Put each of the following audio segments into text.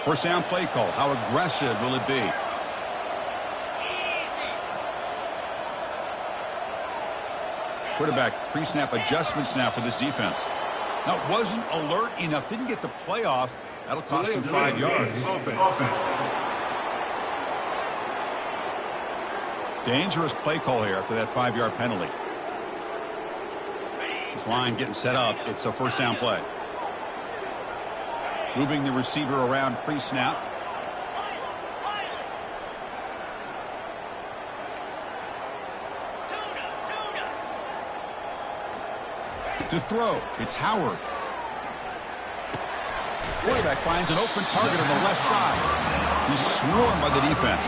First down play call. How aggressive will it be? Quarterback pre-snap adjustments now for this defense. Now, it wasn't alert enough. Didn't get the play off. That'll cost him 5 yards. Dangerous play call here after that 5-yard penalty. This line getting set up. It's a first down play. Moving the receiver around pre-snap. To throw, it's Howard. Quarterback finds an open target on the left side. He's swarmed by the defense.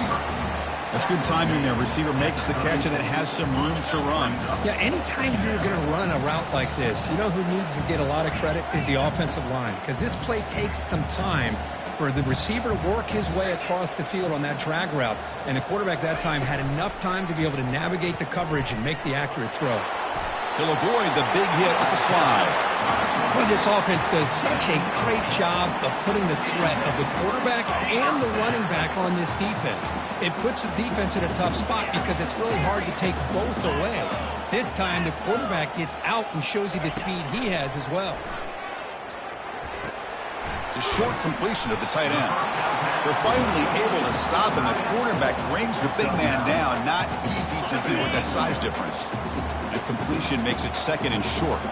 That's good timing there. Receiver makes the catch and it has some room to run. Yeah, anytime you're going to run a route like this, you know who needs to get a lot of credit is the offensive line, because this play takes some time for the receiver to work his way across the field on that drag route, and the quarterback that time had enough time to be able to navigate the coverage and make the accurate throw. He'll avoid the big hit with the slide. Boy, this offense does such a great job of putting the threat of the quarterback and the running back on this defense. It puts the defense in a tough spot because it's really hard to take both away. This time, the quarterback gets out and shows you the speed he has as well. It's a short completion of the tight end. They're finally able to stop him. The quarterback brings the big man down. Not easy to do with that size difference. A completion makes it second and short.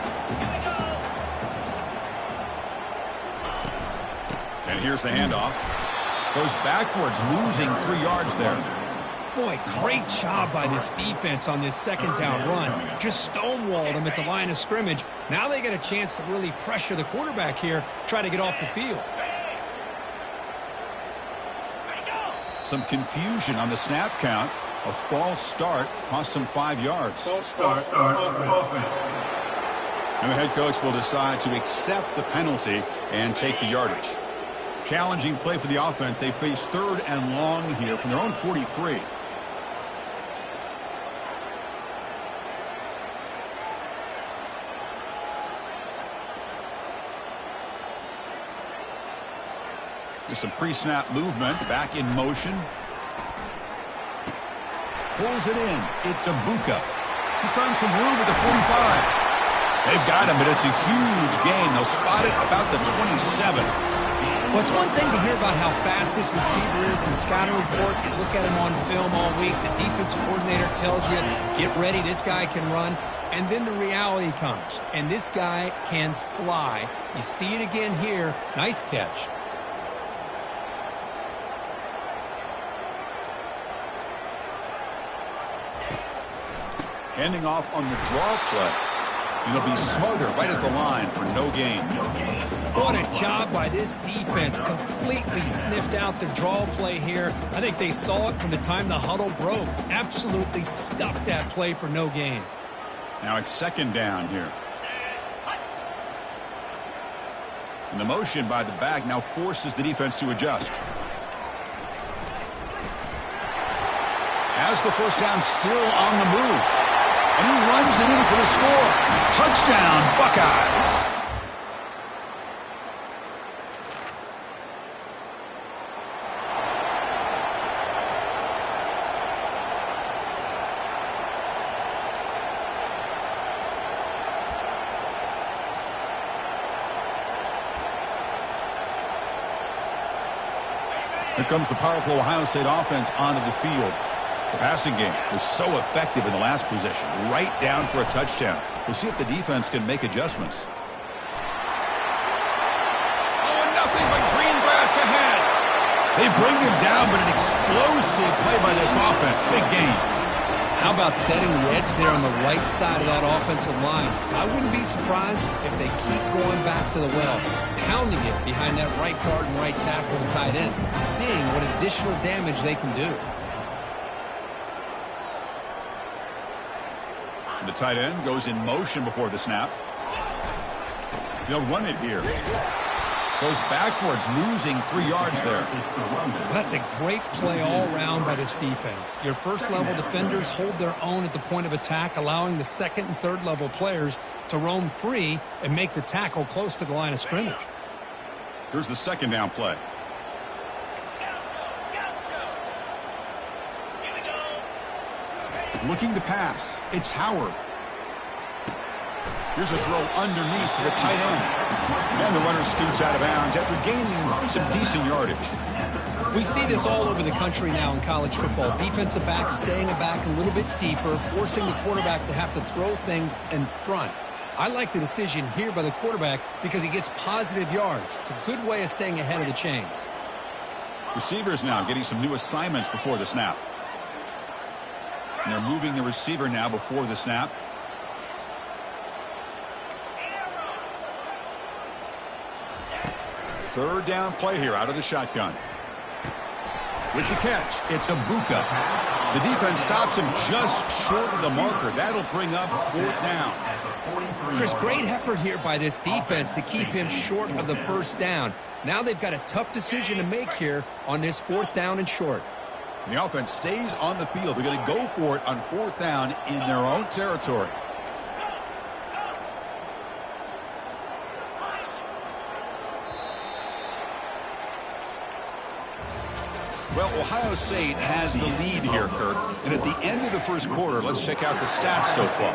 And here's the handoff. Goes backwards, losing 3 yards there. Boy, great job by this defense on this second down run. Just stonewalled him at the line of scrimmage. Now they get a chance to really pressure the quarterback here, try to get off the field. Some confusion on the snap count. A false start cost them 5 yards. False start. And the head coach will decide to accept the penalty and take the yardage. Challenging play for the offense. They face 3rd and long here from their own 43. There's some pre-snap movement. Back in motion. Pulls it in. It's Ibuka. He's found some room at the 45. They've got him, but it's a huge gain. They'll spot it about the 27. Well, it's one thing to hear about how fast this receiver is in the scouting report. You look at him on film all week. The defensive coordinator tells you, get ready, this guy can run. And then the reality comes, and this guy can fly. You see it again here. Nice catch. Handing off on the draw play. And he'll be smarter right at the line for no gain. What a job by this defense. Completely sniffed out the draw play here. I think they saw it from the time the huddle broke. Absolutely stuffed that play for no gain. Now it's second down here. And the motion by the back now forces the defense to adjust. Has the first down still on the move. And he runs it in for the score. Touchdown, Buckeyes. Here comes the powerful Ohio State offense onto the field. The passing game was so effective in the last possession, right down for a touchdown. We'll see if the defense can make adjustments. Oh, and nothing but green grass ahead. They bring him down, but an explosive play by this offense. Big game. How about setting the edge there on the right side of that offensive line? I wouldn't be surprised if they keep going back to the well, pounding it behind that right guard and right tackle and tight end, seeing what additional damage they can do. The tight end goes in motion before the snap. They'll run it here. Goes backwards, losing 3 yards there. That's a great play all around by this defense. Your first-level defenders hold their own at the point of attack, allowing the second and third-level players to roam free and make the tackle close to the line of scrimmage. Here's the second down play. Looking to pass. It's Howard. Here's a throw underneath to the tight end. And the runner scoots out of bounds after gaining some decent yardage. We see this all over the country now in college football. Defensive backs staying back a little bit deeper, forcing the quarterback to have to throw things in front. I like the decision here by the quarterback because he gets positive yards. It's a good way of staying ahead of the chains. Receivers now getting some new assignments before the snap. And they're moving the receiver now before the snap. Third down play here out of the shotgun. With the catch, it's Abuka. The defense stops him just short of the marker. That'll bring up fourth down. Chris, great effort here by this defense to keep him short of the first down. Now they've got a tough decision to make here on this fourth down and short. And the offense stays on the field. They're going to go for it on fourth down in their own territory. Well, Ohio State has the lead here, Kirk. And at the end of the first quarter, let's check out the stats so far.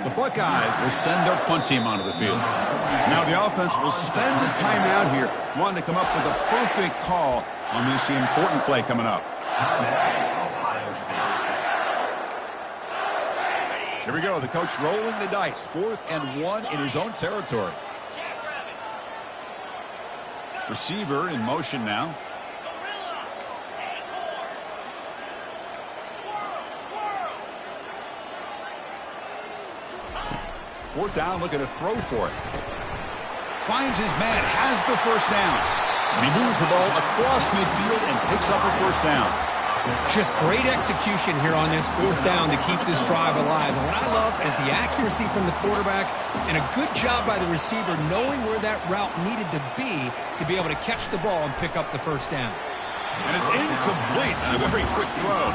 The Buckeyes will send their punt team onto the field. Now the offense will spend a timeout here, wanting to come up with a perfect call on this important play coming up. Here we go. The coach rolling the dice. 4th and 1 in his own territory. Receiver in motion now. Fourth down, looking to throw for it. Finds his man, has the first down. And he moves the ball across midfield and picks up a first down. Just great execution here on this fourth down to keep this drive alive. And what I love is the accuracy from the quarterback and a good job by the receiver knowing where that route needed to be able to catch the ball and pick up the first down. And it's incomplete on a very quick throw.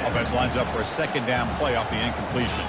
Offense lines up for a second down play off the incompletion.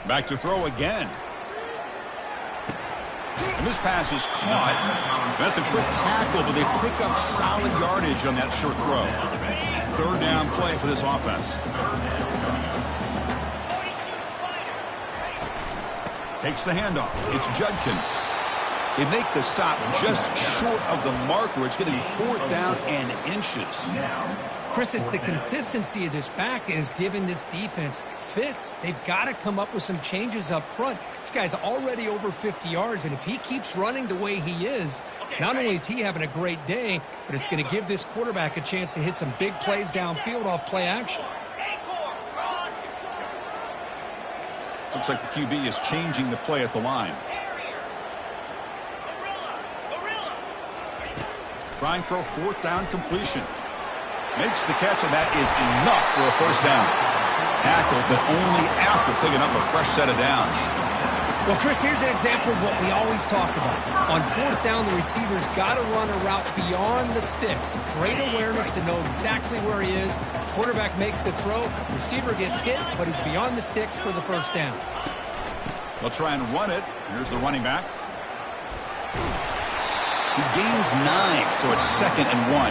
Back to throw again. And this pass is caught. That's a quick tackle, but they pick up solid yardage on that short throw. Third down play for this offense. Takes the handoff. It's Judkins. They make the stop just short of the marker. It's going to be fourth down and inches. Chris, it's the consistency of this back is giving this defense fits. They've got to come up with some changes up front. This guy's already over 50 yards, and if he keeps running the way he is, not only is he having a great day, but it's going to give this quarterback a chance to hit some big plays downfield off play action. Looks like the QB is changing the play at the line. Trying for a fourth down completion. Makes the catch, and that is enough for a first down. Tackled, but only after picking up a fresh set of downs. Well, Chris, here's an example of what we always talk about. On fourth down, the receiver's got to run a route beyond the sticks. Great awareness to know exactly where he is. Quarterback makes the throw. Receiver gets hit, but he's beyond the sticks for the first down. They'll try and run it. Here's the running back. He gains 9, so it's 2nd and 1.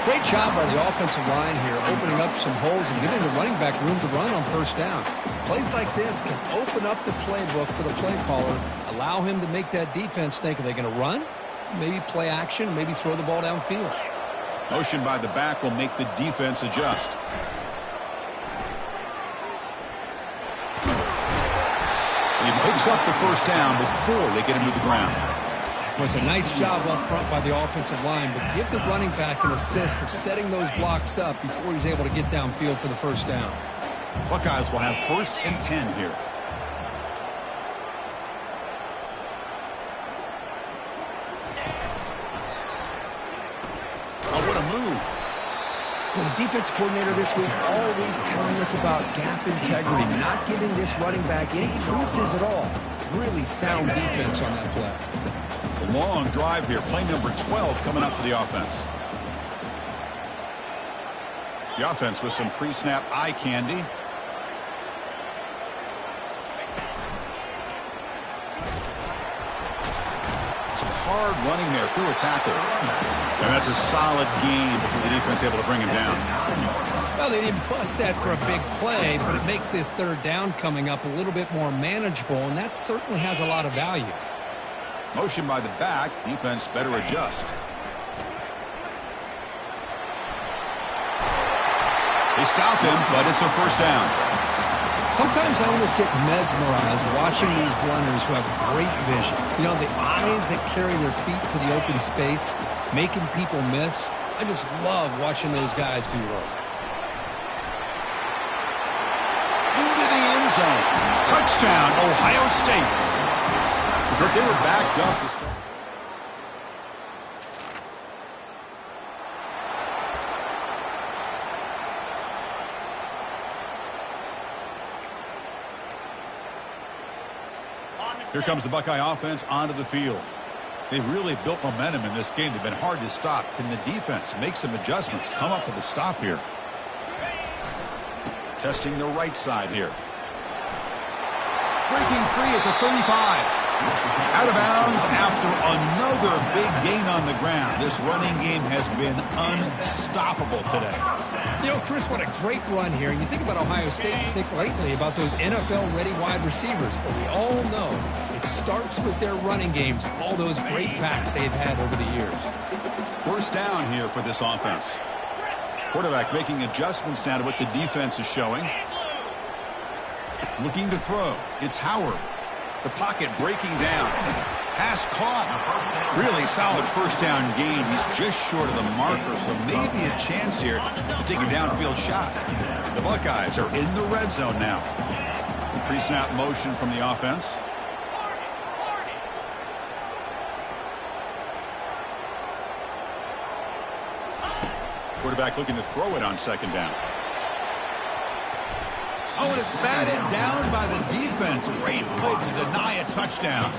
Great job by the offensive line here, opening up some holes and giving the running back room to run on first down. Plays like this can open up the playbook for the play caller, allow him to make that defense think, are they going to run? Maybe play action, maybe throw the ball downfield. Motion by the back will make the defense adjust. He picks up the first down before they get him to the ground. It was a nice job up front by the offensive line, but give the running back an assist for setting those blocks up before he's able to get downfield for the first down. Buckeyes will have 1st and 10 here. Oh, what a move. Well, the defense coordinator this week all week telling us about gap integrity, not giving this running back any creases at all. Really sound defense on that play. A long drive here. Play number 12 coming up for the offense. The offense with some pre-snap eye candy. Some hard running there through a tackle. And that's a solid gain before the defense able to bring him down. Well, they didn't bust that for a big play, but it makes this third down coming up a little bit more manageable, and that certainly has a lot of value. Motion by the back. Defense better adjust. They stop him, but it's a first down. Sometimes I almost get mesmerized watching these runners who have great vision. You know, the eyes that carry their feet to the open space, making people miss. I just love watching those guys do work. Into the end zone. Touchdown, Ohio State. But they were backed up to start. Here comes the Buckeye offense onto the field. They really built momentum in this game. They've been hard to stop. Can the defense make some adjustments, come up with a stop here? Testing the right side here. Breaking free at the 35. Out of bounds after another big gain on the ground. This running game has been unstoppable today. You know, Chris, what a great run here. You think about Ohio State, you think lately about those NFL-ready wide receivers. But we all know it starts with their running games, all those great backs they've had over the years. First down here for this offense. Quarterback making adjustments now to what the defense is showing. Looking to throw. It's Howard. The pocket breaking down. Pass caught. Really solid first down gain. He's just short of the marker, so maybe a chance here to take a downfield shot. The Buckeyes are in the red zone now. Pre-snap motion from the offense. Quarterback looking to throw it on second down. Oh, and it's batted down by the defense. Great play to deny a touchdown.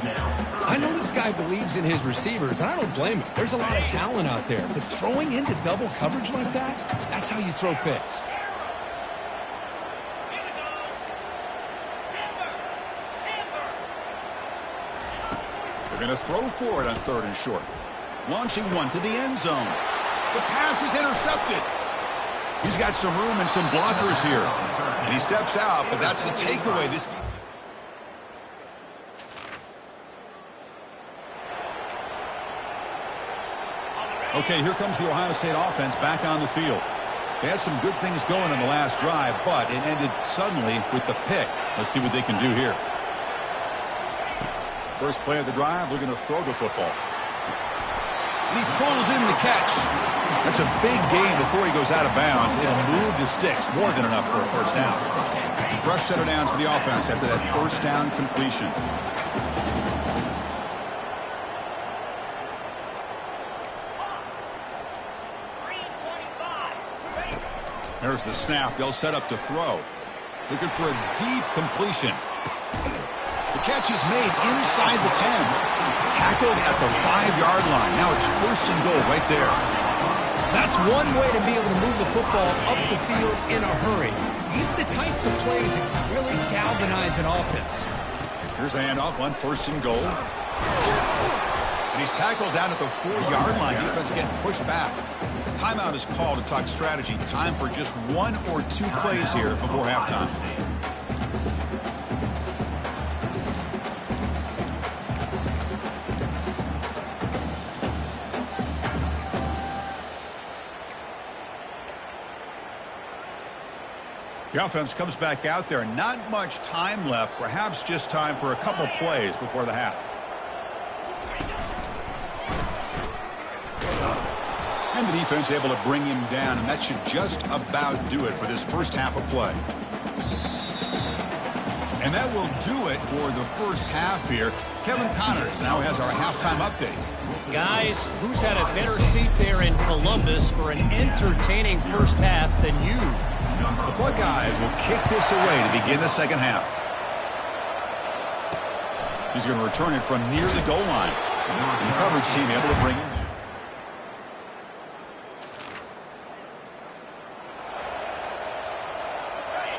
I know this guy believes in his receivers, and I don't blame him. There's a lot of talent out there, but throwing into double coverage like that, that's how you throw picks. They're going to throw for it on 3rd and short. Launching one to the end zone. The pass is intercepted. He's got some room and some blockers here. And he steps out, but that's the takeaway. This team. Okay, here comes the Ohio State offense back on the field. They had some good things going on the last drive, but it ended suddenly with the pick. Let's see what they can do here. First play of the drive, they're going to throw the football. And he pulls in the catch. That's a big gain before he goes out of bounds. It'll move the sticks, more than enough for a first down. Fresh set of downs for the offense after that first down completion. There's the snap. They'll set up to throw. Looking for a deep completion. The catch is made inside the 10. Tackled at the 5-yard line. Now it's 1st and goal right there. That's one way to be able to move the football up the field in a hurry. These are the types of plays that can really galvanize an offense. Here's the handoff on 1st and goal. And he's tackled down at the 4-yard line. Defense getting pushed back. Timeout is called to talk strategy. Time for just 1 or 2 plays here before halftime. The offense comes back out there. Not much time left. Perhaps just time for a couple plays before the half. And the defense able to bring him down, and that should just about do it for this first half of play. And that will do it for the first half here. Kevin Connors now has our halftime update. Guys, who's had a better seat there in Columbus for an entertaining first half than you? The Buckeyes will kick this away to begin the second half. He's going to return it from near the goal line. And the coverage team able to bring him.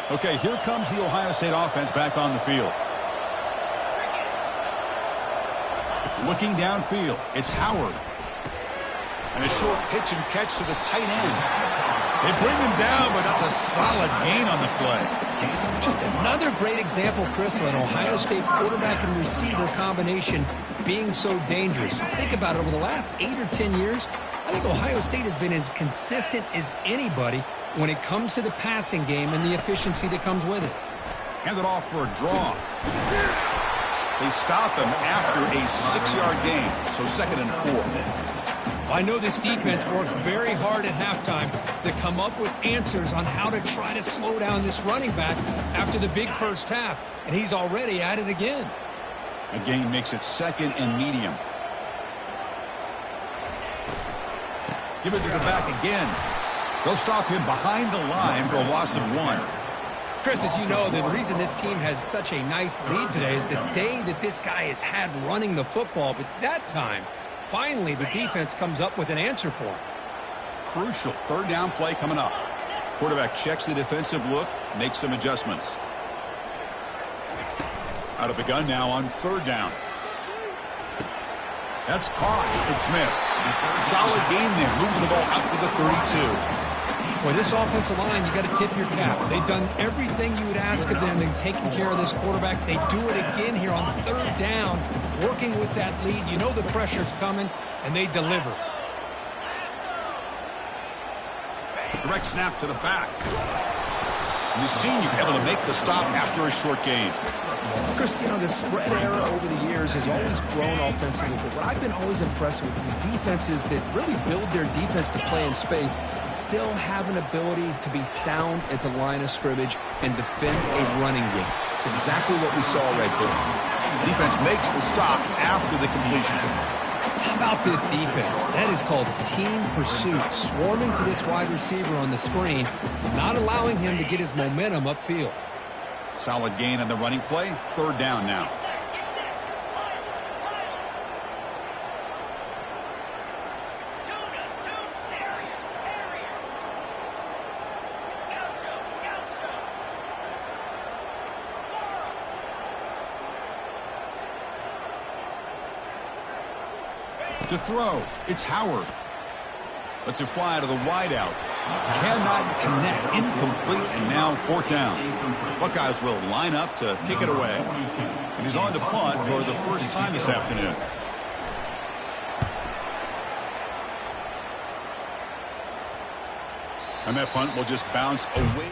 Okay, here comes the Ohio State offense back on the field. Looking downfield, it's Howard. And a short pitch and catch to the tight end. They bring him down, but that's a solid gain on the play. Just another great example, Chris, of an Ohio State quarterback and receiver combination being so dangerous. Think about it. Over the last 8 or 10 years, I think Ohio State has been as consistent as anybody when it comes to the passing game and the efficiency that comes with it. Hand it off for a draw. They stop him after a 6-yard gain, so 2nd and 4. I know this defense worked very hard at halftime to come up with answers on how to try to slow down this running back after the big first half, and he's already at it again. A gain makes it 2nd and medium. Give it to the back again. They'll stop him behind the line for a loss of 1. Chris, as you know, the reason this team has such a nice lead today is the day that this guy has had running the football, but that time, finally, the defense comes up with an answer for him. Crucial 3rd down play coming up. Quarterback checks the defensive look, makes some adjustments. Out of the gun now on 3rd down. That's caught with Smith. Solid gain there. Moves the ball out to the 32. Boy, this offensive line, you got to tip your cap. They've done everything you would ask of them in taking care of this quarterback. They do it again here on 3rd down, working with that lead. You know the pressure's coming, and they deliver. Direct snap to the back. And the senior able to make the stop after a short gain. Chris, you know, the spread era over the years has always grown offensively, but what I've been always impressed with defenses that really build their defense to play in space still have an ability to be sound at the line of scrimmage and defend a running game. It's exactly what we saw right there. Defense makes the stop after the completion. How about this defense? That is called team pursuit. Swarming to this wide receiver on the screen, not allowing him to get his momentum upfield. Solid gain on the running play. Third down now. To throw, it's Howard. Lets it fly to the wideout. Cannot connect, incomplete, and now fourth down. Buckeyes will line up to kick it away. And he's on to punt for the first time this afternoon. And that punt will just bounce away.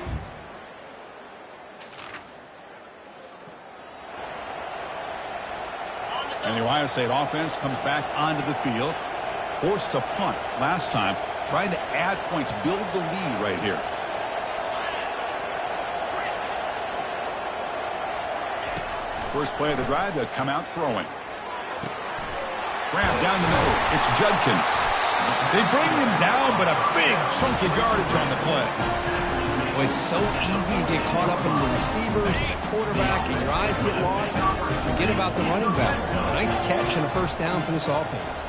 And the Ohio State offense comes back onto the field. Forced to punt last time. Trying to add points, build the lead right here. First play of the drive, they'll come out throwing. Grab down the middle. It's Judkins. They bring him down, but a big chunk of yardage on the play. Well, it's so easy to get caught up in the receivers, the quarterback, and your eyes get lost. Forget about the running back. Nice catch and a first down for this offense.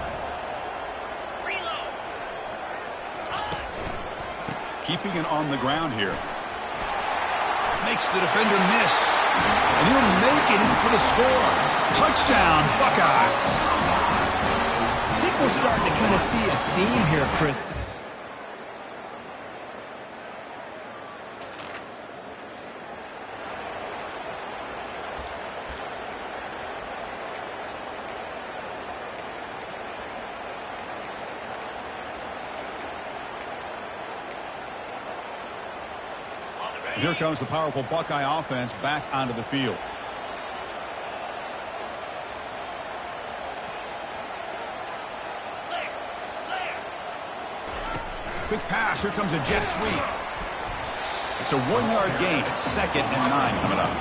Keeping it on the ground here. Makes the defender miss. And he'll make it in for the score. Touchdown, Buckeyes. I think we're starting to kind of see a theme here, Chris. Here comes the powerful Buckeye offense back onto the field. Quick pass. Here comes a jet sweep. It's a 1-yard gain. Second and 9 coming up.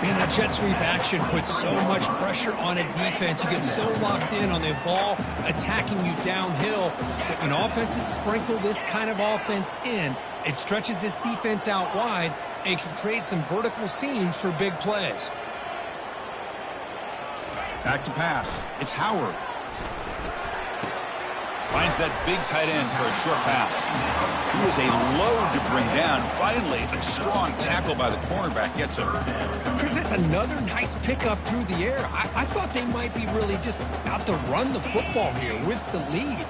Man, that jet sweep action puts so much pressure on a defense. You get so locked in on the ball attacking you downhill. But when offenses sprinkle this kind of offense in, it stretches this defense out wide and can create some vertical seams for big plays. Back to pass. It's Howard. Finds that big tight end for a short pass. He was a load to bring down. Finally, a strong tackle by the cornerback gets him. Chris, that's another nice pickup through the air. I thought they might be really just out to run the football here with the lead.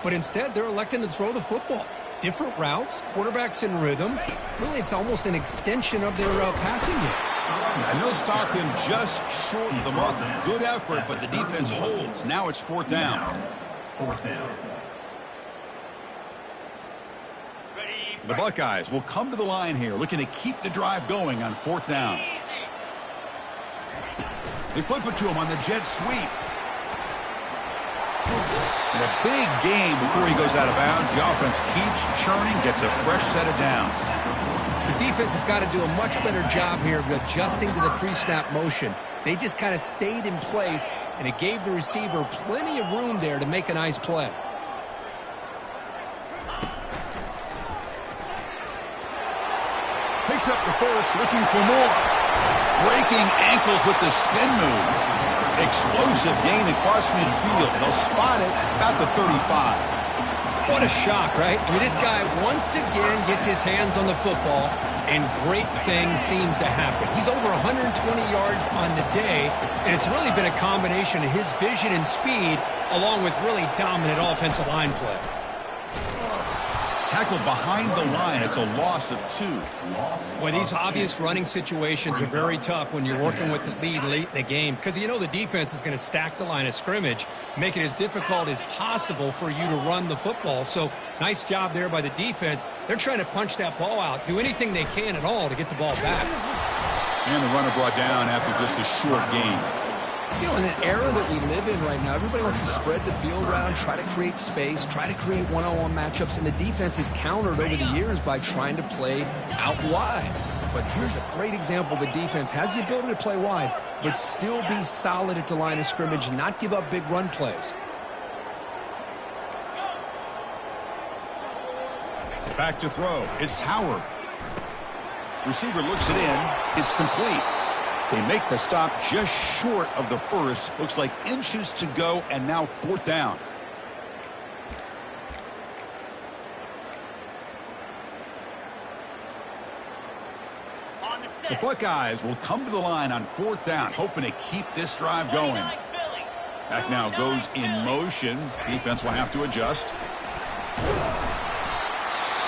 But instead, they're electing to throw the football. Different routes, quarterbacks in rhythm. Really, it's almost an extension of their passing game. And they'll stop him just short of the mark. Good effort, but the defense holds. Now it's fourth down. The Buckeyes will come to the line here, looking to keep the drive going on fourth down. They flip it to him on the jet sweep. And a big gain before he goes out of bounds. The offense keeps churning, gets a fresh set of downs. The defense has got to do a much better job here of adjusting to the pre-snap motion. They just kind of stayed in place, and it gave the receiver plenty of room there to make a nice play. Picks up the first, looking for more. Breaking ankles with the spin move. Explosive gain across midfield. They'll spot it about the 35. What a shock, right? I mean, this guy once again gets his hands on the football, and great things seems to happen. He's over 120 yards on the day, and it's really been a combination of his vision and speed, along with really dominant offensive line play. Tackled behind the line. It's a loss of 2. Well, these obvious running situations are very tough when you're working with the lead late in the game, because you know the defense is going to stack the line of scrimmage, make it as difficult as possible for you to run the football. So nice job there by the defense. They're trying to punch that ball out, do anything they can at all to get the ball back. And the runner brought down after just a short gain. You know, in an era that we live in right now, everybody wants to spread the field around, try to create space, try to create one-on-one matchups, and the defense is countered over the years by trying to play out wide. But here's a great example. The defense has the ability to play wide, but still be solid at the line of scrimmage, not give up big run plays. Back to throw. It's Howard. Receiver looks it in. It's complete. They make the stop just short of the first. Looks like inches to go, and now 4th down. The Buckeyes will come to the line on 4th down, hoping to keep this drive going. Back now goes in motion. Defense will have to adjust.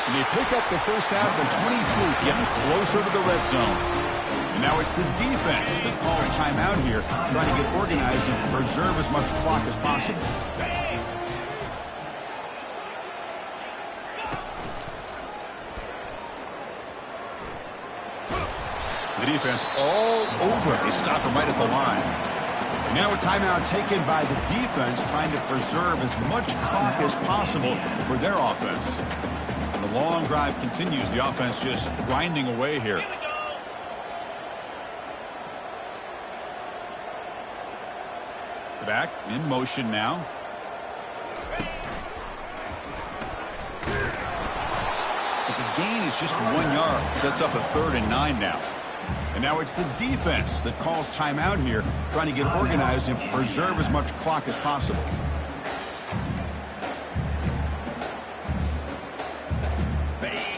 And they pick up the first out of the 23, getting closer to the red zone. And now it's the defense that calls timeout here, trying to get organized and preserve as much clock as possible. The defense all over it. They stop him right at the line. And now a timeout taken by the defense, trying to preserve as much clock as possible for their offense. And the long drive continues. The offense just grinding away here. Back in motion now. But the gain is just 1 yard. Sets up a 3rd and 9 now. And now it's the defense that calls timeout here, trying to get organized and preserve as much clock as possible.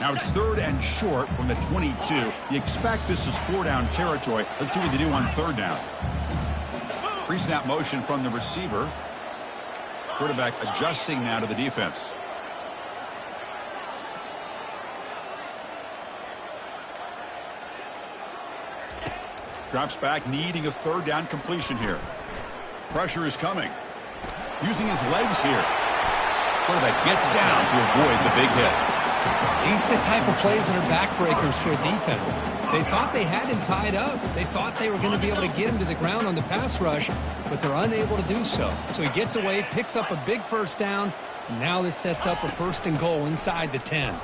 Now it's 3rd and short from the 22. You expect this is 4-down territory. Let's see what they do on 3rd down. Pre-snap motion from the receiver. Quarterback adjusting now to the defense. Drops back, needing a 3rd down completion here. Pressure is coming. Using his legs here. Quarterback gets down to avoid the big hit. These are the type of plays that are backbreakers for a defense. They thought they had him tied up. They thought they were going to be able to get him to the ground on the pass rush, but they're unable to do so. So he gets away, picks up a big 1st down, and now this sets up a 1st and goal inside the 10. And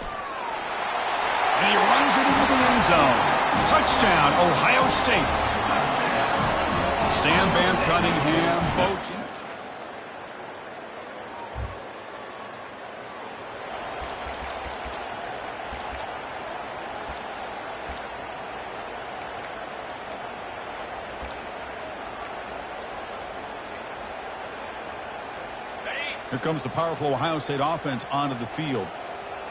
he runs it into the end zone. Touchdown, Ohio State. Sam Van Cunningham boats it. Here comes the powerful Ohio State offense onto the field.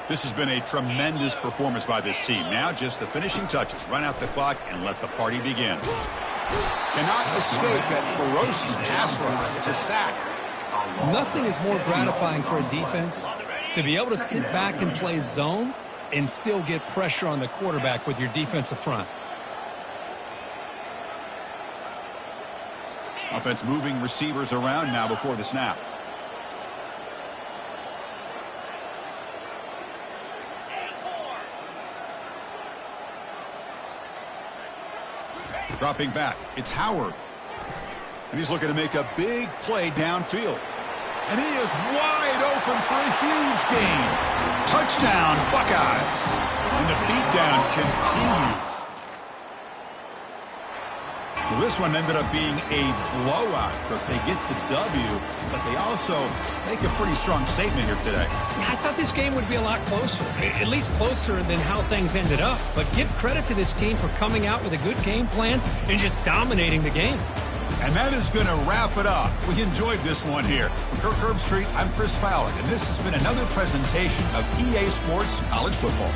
This has been a tremendous performance by this team. Now just the finishing touches. Run out the clock and let the party begin. Cannot escape that ferocious pass rush. It's a sack. Nothing is more gratifying for a defense to be able to sit back and play zone and still get pressure on the quarterback with your defensive front. Offense moving receivers around now before the snap. Dropping back, it's Howard. And he's looking to make a big play downfield. And he is wide open for a huge gain. Touchdown, Buckeyes. And the beatdown continues. Well, this one ended up being a blowout, but they get the W, but they also make a pretty strong statement here today. Yeah, I thought this game would be a lot closer, at least closer than how things ended up. But give credit to this team for coming out with a good game plan and just dominating the game. And that is going to wrap it up. We enjoyed this one here. From Kirk Herbstreit, I'm Chris Fowler, and this has been another presentation of EA Sports College Football.